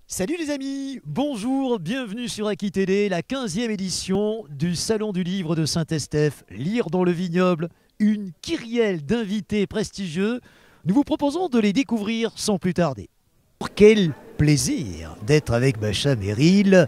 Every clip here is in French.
Salut les amis, bonjour, bienvenue sur Aki Télé, la 15e édition du Salon du Livre de Saint-Estèphe, Lire dans le Vignoble, une kyrielle d'invités prestigieux. Nous vous proposons de les découvrir sans plus tarder. Quel plaisir d'être avec Macha Merrill.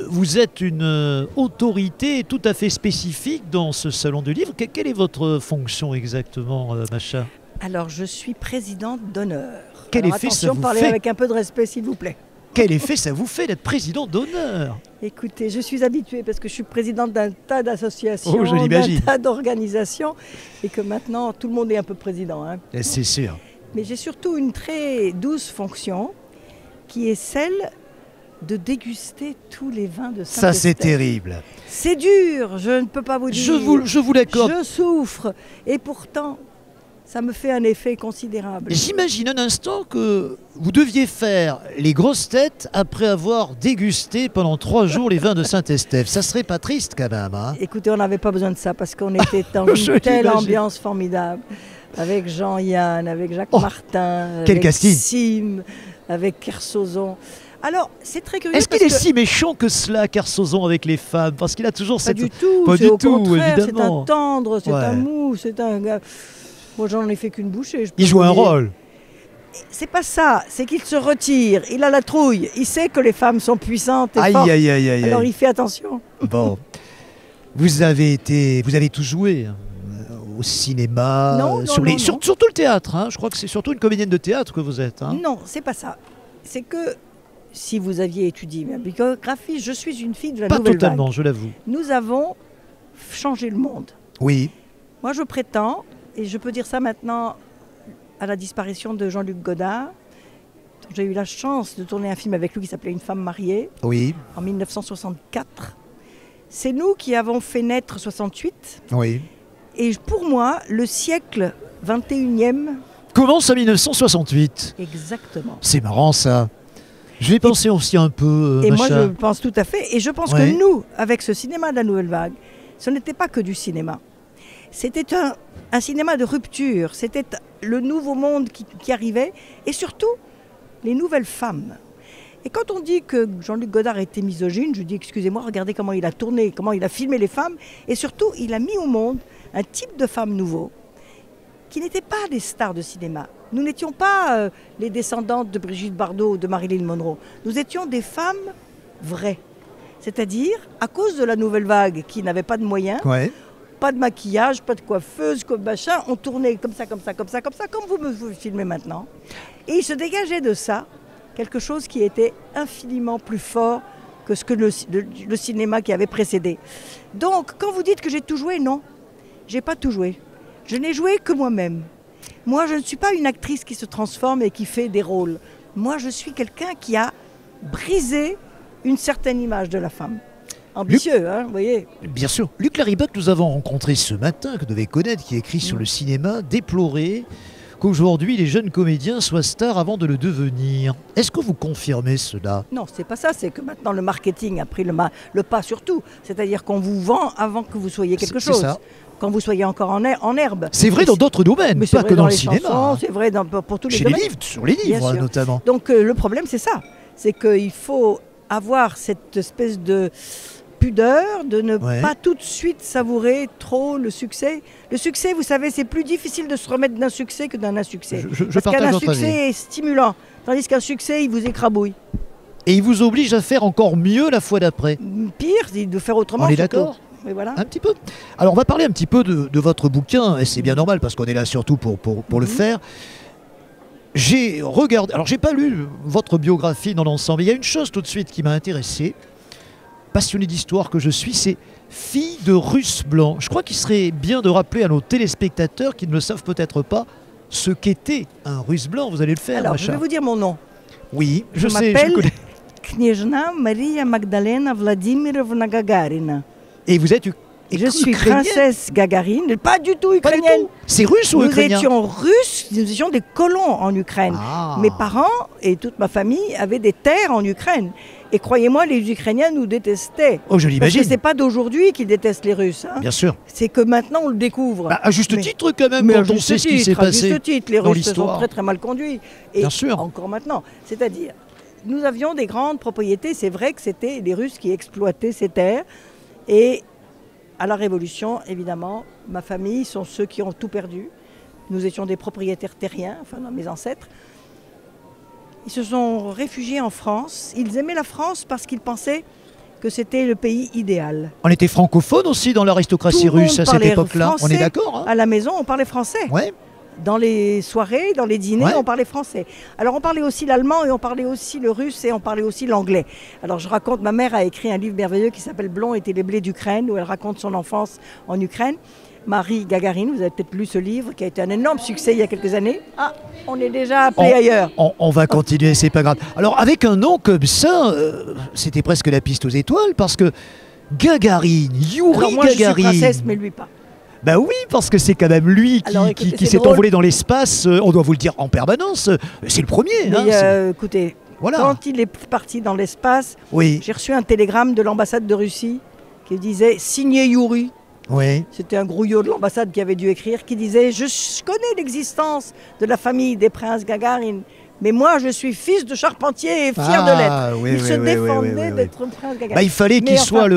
Vous êtes une autorité tout à fait spécifique dans ce Salon du Livre. Quelle est votre fonction exactement, Macha ? Alors, je suis présidente d'honneur. Quel Alors, effet attention, ça vous parlez fait avec un peu de respect, s'il vous plaît. Quel effet ça vous fait d'être président d'honneur ? Écoutez, je suis habituée parce que je suis présidente d'un tas d'associations, Oh, je l'imagine. d'un tas d'organisations, et que maintenant, tout le monde est un peu président. Hein. C'est sûr. Mais j'ai surtout une très douce fonction, qui est celle de déguster tous les vins de Saint-Estèphe. Ça, c'est terrible. C'est dur, je ne peux pas vous dire. Je vous l'accorde. Je souffre, et pourtant, ça me fait un effet considérable. J'imagine un instant que vous deviez faire les grosses têtes après avoir dégusté pendant 3 jours les vins de Saint-Estèphe. Ça serait pas triste quand même, hein ? Écoutez, on n'avait pas besoin de ça parce qu'on était dans Je une telle l'imagine. ambiance formidable. Avec Jean-Yann, avec Jacques Oh, Martin, quel avec casting. Sim, avec Kersozon. Alors, c'est très curieux. Est-ce qu'il parce est que- si méchant que cela, Kersozon, avec les femmes ? Parce qu'il a toujours Pas cette... du tout, Pas c'est du au tout, contraire, c'est évidemment. un tendre, c'est Ouais. un mou, c'est un gars... Moi, j'en ai fait qu'une bouchée. je peux Il joue vous un dire. rôle. C'est pas ça, c'est qu'il se retire, il a la trouille, il sait que les femmes sont puissantes et Aïe, fortes, aïe, aïe, aïe. alors aïe. il fait attention. Bon. Vous avez tout joué, hein, au cinéma, Non, non, sur non, non. surtout le théâtre. Hein. Je crois que c'est surtout une comédienne de théâtre que vous êtes. Hein. Non, c'est pas ça. C'est que si vous aviez étudié ma biographie, je suis une fille de la Pas nouvelle totalement, vague. je l'avoue. Nous avons changé le monde. Oui. Moi, je prétends, et je peux dire ça maintenant à la disparition de Jean-Luc Godard, dont j'ai eu la chance de tourner un film avec lui qui s'appelait Une femme mariée Oui. en 1964. C'est nous qui avons fait naître 68. Oui. Et pour moi, le siècle 21e, Commence en 1968. exactement. C'est marrant ça. Je vais penser aussi un peu, Et moi, Macha. je pense tout à fait. Et je pense Ouais. que nous, avec ce cinéma de la Nouvelle Vague, ce n'était pas que du cinéma. C'était un cinéma de rupture. C'était le nouveau monde qui arrivait. Et surtout, les nouvelles femmes. Et quand on dit que Jean-Luc Godard était misogyne, je dis excusez-moi, regardez comment il a tourné, comment il a filmé les femmes. Et surtout, il a mis au monde un type de femme nouveau qui n'étaient pas des stars de cinéma. Nous n'étions pas les descendantes de Brigitte Bardot ou de Marilyn Monroe. Nous étions des femmes vraies. C'est-à-dire, à cause de la nouvelle vague qui n'avait pas de moyens, Ouais. pas de maquillage, pas de coiffeuse, comme machin, on tournait comme ça, comme vous me filmez maintenant. Et il se dégageait de ça quelque chose qui était infiniment plus fort que ce que le cinéma qui avait précédé. Donc, quand vous dites que j'ai tout joué, non, j'ai pas tout joué. Je n'ai joué que moi-même. Moi, je ne suis pas une actrice qui se transforme et qui fait des rôles. Moi, je suis quelqu'un qui a brisé une certaine image de la femme. Ambitieux, hein, vous voyez. Bien sûr. Luc Lariboc, nous avons rencontré ce matin, que vous devez connaître, qui écrit sur le cinéma, déplorer qu'aujourd'hui les jeunes comédiens soient stars avant de le devenir. Est-ce que vous confirmez cela ? Non, c'est pas ça. C'est que maintenant le marketing a pris le pas sur tout. C'est-à-dire qu'on vous vend avant que vous soyez quelque C'est chose. ça. Quand vous soyez encore en herbe. C'est vrai Et dans d'autres domaines, mais c'est pas vrai que dans le les cinéma. chansons, Hein. c'est vrai pour tous les Chez les domaines. livres, sur les Bien livres sûr. notamment. Donc le problème, c'est ça. C'est qu'il faut avoir cette espèce de pudeur de ne Ouais. pas tout de suite savourer trop le succès. Le succès, vous savez, c'est plus difficile de se remettre d'un succès que d'un insuccès. Je Parce partage qu'un votre avis. insuccès est stimulant, tandis qu'un succès, il vous écrabouille. Et il vous oblige à faire encore mieux la fois d'après. Pire, c'est de faire autrement. On est surtout. d'accord ? Et voilà. Un petit peu. Alors on va parler un petit peu de votre bouquin, et c'est bien normal parce qu'on est là surtout pour le faire. J'ai regardé, alors j'ai pas lu votre biographie dans l'ensemble, il y a une chose tout de suite qui m'a intéressé, passionné d'histoire que je suis, c'est fille de Russe blanc. Je crois qu'il serait bien de rappeler à nos téléspectateurs qui ne le savent peut-être pas ce qu'était un Russe blanc, vous allez le faire, Alors, Macha. je vais vous dire mon nom. Oui, je Je sais, je m'appelle connais. Kniezhna Maria Magdalena Vladimirovna Gagarina. Et vous êtes Je suis ukrainienne. princesse Gagarine, pas du tout Pas du ukrainienne. tout. C'est russe ou Nous ukrainien? étions russes, nous étions des colons en Ukraine. Ah. Mes parents et toute ma famille avaient des terres en Ukraine. Et croyez-moi, les Ukrainiens nous détestaient. Oh, je Parce l'imagine. que c'est pas d'aujourd'hui qu'ils détestent les Russes. hein. Bien sûr. C'est que maintenant on le découvre. Bah, à juste Mais- titre quand même, Mais à quand on juste sait ce qui titre, s'est à passé juste titre, les dans Russes se sont l'histoire. très très mal conduits. Et Bien sûr. encore maintenant. C'est-à-dire, nous avions des grandes propriétés. C'est vrai que c'était les Russes qui exploitaient ces terres. Et à la Révolution, évidemment, ma famille sont ceux qui ont tout perdu. Nous étions des propriétaires terriens, enfin mes ancêtres. Ils se sont réfugiés en France. Ils aimaient la France parce qu'ils pensaient que c'était le pays idéal. On était francophone aussi dans l'aristocratie russe à cette époque-là. On est d'accord, hein? À la maison, on parlait français. Ouais. Dans les soirées, dans les dîners, on parlait français. Alors on parlait aussi l'allemand et on parlait aussi le russe et on parlait aussi l'anglais. Alors je raconte, ma mère a écrit un livre merveilleux qui s'appelle Blond était les blés d'Ukraine, où elle raconte son enfance en Ukraine. Marie Gagarine, vous avez peut-être lu ce livre qui a été un énorme succès il y a quelques années. Ah, on est déjà appelé ailleurs. On va continuer, c'est pas grave. Alors avec un nom comme ça, c'était presque la piste aux étoiles parce que Gagarine, Youri Alors moi, Gagarine. Je suis princesse, mais lui pas. Ben oui, parce que c'est quand même lui qui s'est envolé dans l'espace. On doit vous le dire en permanence. C'est le premier. Mais écoutez, voilà. Quand il est parti dans l'espace, j'ai reçu un télégramme de l'ambassade de Russie qui disait « Signé Youri ». Oui. C'était un grouillot de l'ambassade qui avait dû écrire, qui disait « Je connais l'existence de la famille des princes Gagarine, mais moi je suis fils de charpentier et fier de l'être. » Il se défendait d'être prince Gagarine. Il fallait qu'il soit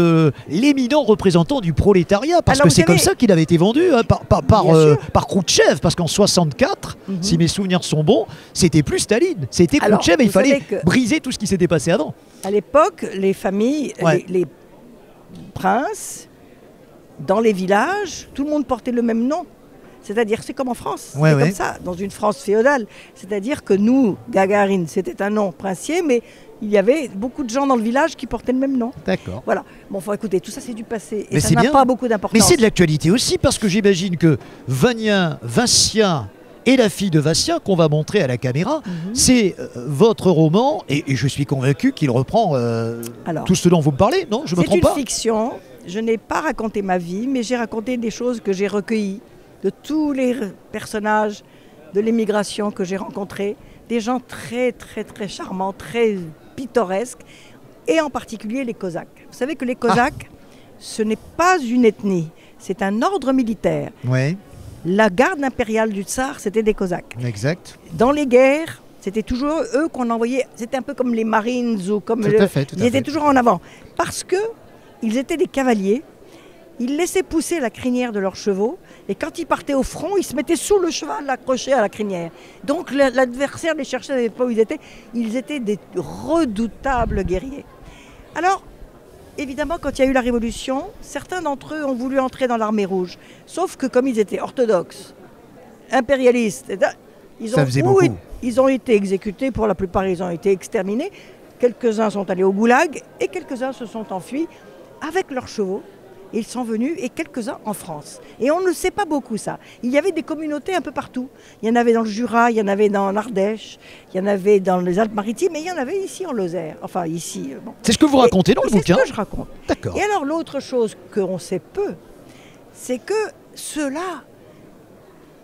l'éminent représentant du prolétariat, parce que c'est comme ça qu'il avait été vendu par Khrouchtchev, parce qu'en 64, si mes souvenirs sont bons, c'était plus Staline, c'était Khrouchtchev et il fallait briser tout ce qui s'était passé avant. À l'époque, les familles, les princes, dans les villages, tout le monde portait le même nom. C'est-à-dire, c'est comme en France, c'est comme ça, dans une France féodale. C'est-à-dire que nous, Gagarine, c'était un nom princier, mais il y avait beaucoup de gens dans le village qui portaient le même nom. D'accord. Voilà. Bon, faut écouter, tout ça c'est du passé. Et mais ça n'a pas beaucoup d'importance. Mais c'est de l'actualité aussi, parce que j'imagine que Vincien et la fille de Vincien, qu'on va montrer à la caméra, c'est votre roman, et je suis convaincu qu'il reprend tout ce dont vous me parlez, non? Je me trompe pas? C'est une fiction. Je n'ai pas raconté ma vie, mais j'ai raconté des choses que j'ai recueillies de tous les personnages de l'émigration que j'ai rencontrés, des gens très très très charmants, très pittoresques, et en particulier les Cosaques. Vous savez que les Cosaques, ce n'est pas une ethnie, c'est un ordre militaire. Oui. La garde impériale du tsar, c'était des Cosaques. Exact. Dans les guerres, c'était toujours eux qu'on envoyait, c'était un peu comme les Marines ou comme ils étaient toujours en avant, parce que ils étaient des cavaliers. Ils laissaient pousser la crinière de leurs chevaux et quand ils partaient au front, ils se mettaient sous le cheval accroché à la crinière. Donc l'adversaire les cherchait, ne savait pas où ils étaient. Ils étaient des redoutables guerriers. Alors, évidemment, quand il y a eu la Révolution, certains d'entre eux ont voulu entrer dans l'armée rouge. Sauf que comme ils étaient orthodoxes, impérialistes, ils ont été exécutés, pour la plupart ils ont été exterminés. Quelques-uns sont allés au goulag et quelques-uns se sont enfuis avec leurs chevaux. Ils sont venus, et quelques-uns en France. Et on ne sait pas beaucoup ça. Il y avait des communautés un peu partout. Il y en avait dans le Jura, il y en avait dans l'Ardèche, il y en avait dans les Alpes-Maritimes, et il y en avait ici en Lozère. Enfin, ici. Bon. C'est ce que vous racontez dans le bouquin? C'est ce que je raconte. D'accord. Et alors, l'autre chose qu'on sait peu, c'est que ceux-là,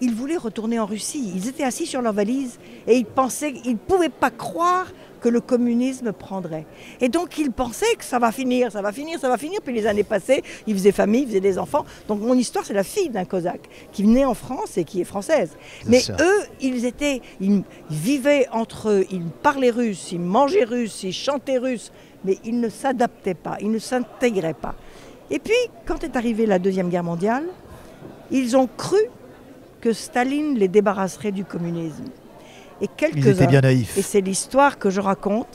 ils voulaient retourner en Russie. Ils étaient assis sur leur valise, et ils pensaient, ils ne pouvaient pas croire que le communisme prendrait. Et donc ils pensaient que ça va finir, ça va finir, ça va finir. Puis les années passées, ils faisaient famille, ils faisaient des enfants. Donc mon histoire, c'est la fille d'un Cosaque qui venait en France et qui est française. Mais eux, ils vivaient entre eux, ils parlaient russe, ils mangeaient russe, ils chantaient russe, mais ils ne s'adaptaient pas, ils ne s'intégraient pas. Et puis, quand est arrivée la Deuxième Guerre mondiale, ils ont cru que Staline les débarrasserait du communisme. Et ils étaient bien naïfs. Et c'est l'histoire que je raconte,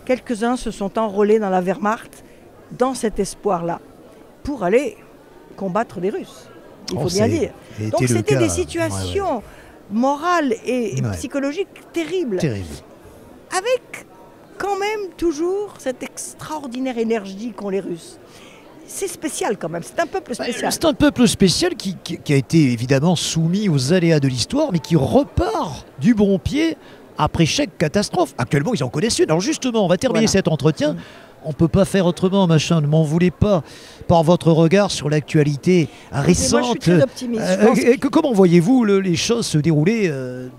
quelques-uns se sont enrôlés dans la Wehrmacht dans cet espoir-là, pour aller combattre les Russes, il faut bien dire. Donc c'était des situations morales et psychologiques terribles. Avec quand même toujours cette extraordinaire énergie qu'ont les Russes. C'est spécial quand même, c'est un peuple spécial. C'est un peuple spécial qui a été évidemment soumis aux aléas de l'histoire, mais qui repart du bon pied après chaque catastrophe. Actuellement, ils en connaissent une. Alors justement, on va terminer cet entretien. On ne peut pas faire autrement, machin, ne m'en voulez pas, par votre regard sur l'actualité récente. Moi, je suis très optimiste. Comment voyez-vous les choses se dérouler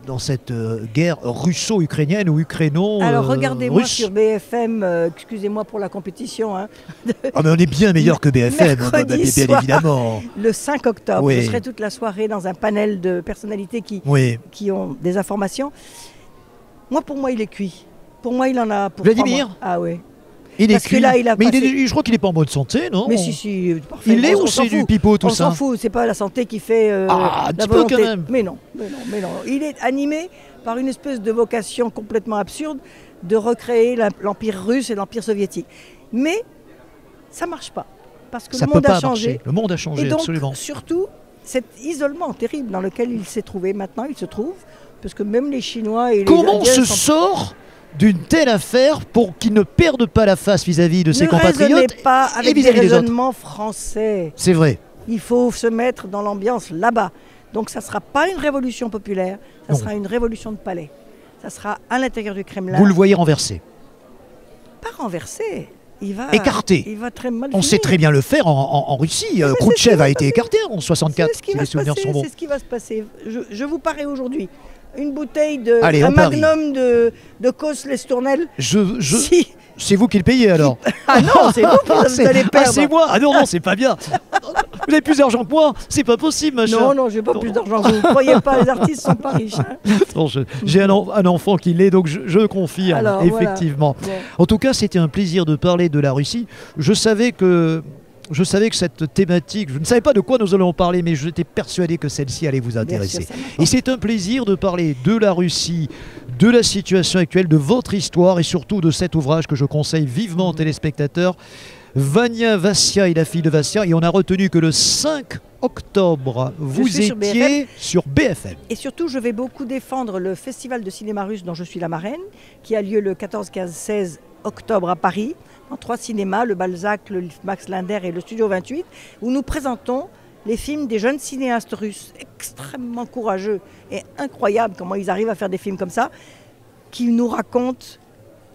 dans cette guerre russo-ukrainienne ou ukraino-russe? Alors regardez-moi sur BFM, excusez-moi pour la compétition. Hein, mais on est bien meilleur que BFM, bien évidemment. Le 5 octobre, je serai toute la soirée dans un panel de personnalités qui ont des informations. Pour moi, il est cuit. Pour moi, il en a pour Vladimir 3 mois. Ah oui. Il est Parce que cuit. là, il a Mais passé- je crois qu'il n'est pas en bonne santé, non? Mais si, parfait. Il est On ou s'en c'est du fout. pipeau tout On ça? s'en fout, c'est pas la santé qui fait Ah, un la petit peu volonté. quand même. Mais non. Il est animé par une espèce de vocation complètement absurde de recréer l'Empire russe et l'Empire soviétique. Mais ça marche pas. Parce que Ça le peut monde pas a changé. marcher. Le monde a changé, Et donc, absolument. surtout, cet isolement terrible dans lequel il s'est trouvé, maintenant il se trouve, parce que même les Chinois et les Comment on Indiens se sont- sort d'une telle affaire pour qu'il ne perde pas la face vis-à-vis de ses Ne raisonnez compatriotes pas et avec des vis-à-vis des autres? raisonnements français. C'est vrai. Il faut se mettre dans l'ambiance là-bas. Donc ça ne sera pas une révolution populaire, ça Non. sera une révolution de palais. Ça sera à l'intérieur du Kremlin. Vous le voyez renversé. Pas renversé. Il va, Écarté. Il va très mal On finir. sait très bien le faire en Russie. c'est ce qui Khrouchtchev va a été passer. écarté en 64, C'est ce qui si va les se souvenirs passer, sont bons. c'est ce qui va se passer. Je vous parie aujourd'hui une bouteille de Allez, un on parie. magnum de Cos Lestournel. Si. C'est vous qui le payez alors? Ah non, c'est vous qui vous allez perdre. c'est moi. Ah non, non, c'est pas bien. Vous avez plus d'argent que moi. C'est pas possible, machin. Non, non, j'ai pas plus d'argent que vous. Vous croyez pas, les artistes sont pas riches. Hein. Non, j'ai un enfant qui l'est, donc je confirme, Alors, voilà. effectivement. Bon. En tout cas, c'était un plaisir de parler de la Russie. Je savais que cette thématique, je ne savais pas de quoi nous allons parler, mais j'étais persuadé que celle-ci allait vous Bien intéresser. sûr, ça m'importe. Et c'est un plaisir de parler de la Russie, de la situation actuelle, de votre histoire et surtout de cet ouvrage que je conseille vivement aux téléspectateurs, Vania Vassia et la fille de Vassia. Et on a retenu que le 5 octobre, vous suis sur étiez sur BFM. Et surtout, je vais beaucoup défendre le festival de cinéma russe dont je suis la marraine, qui a lieu le 14, 15, 16 octobre à Paris, dans 3 cinémas, le Balzac, le Max Linder et le Studio 28, où nous présentons les films des jeunes cinéastes russes, extrêmement courageux et incroyables comment ils arrivent à faire des films comme ça, qui nous racontent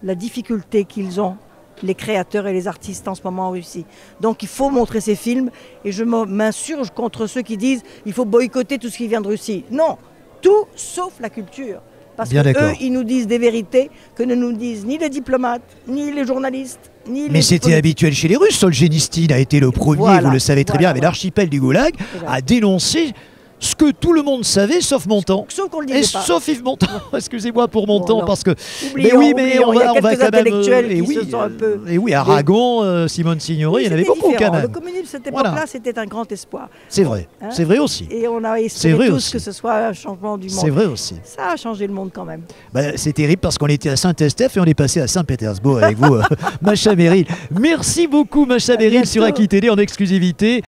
la difficulté qu'ils ont, les créateurs et les artistes en ce moment en Russie. Donc il faut montrer ces films et je m'insurge contre ceux qui disent il faut boycotter tout ce qui vient de Russie. Non, tout sauf la culture. Parce Bien qu'eux, d'accord. ils nous disent des vérités que ne nous disent ni les diplomates, ni les journalistes, ni les Mais c'était politiques. habituel chez les Russes. Solzhenitsyn a été le premier, Voilà, vous le savez très bien, voilà, avec voilà. l'archipel du Goulag, Voilà. à dénoncer ce que tout le monde savait, sauf Montand. Sauf qu'on le Et disait pas. sauf Yves Montand. Excusez-moi pour Montand, non. parce que. Oublions, mais oui, mais oublions. Il y a on va quelques quand même. intellectuels et qui oui, se sont un peu... et oui, Aragon, Simone Signoret, il y en avait C'était beaucoup différent. quand Le même. communisme, cette Voilà. époque-là, c'était un grand espoir. C'est vrai, Hein c'est vrai aussi. Et on a C'est espéré vrai tous aussi. que ce soit un changement du monde. C'est vrai aussi. Ça a changé le monde quand même. Bah, c'est terrible parce qu'on était à Saint-Estèphe et on est passé à Saint-Pétersbourg avec vous, Macha Merrill. Merci beaucoup, Macha À Merrill, sur bientôt. Aki Télé en exclusivité.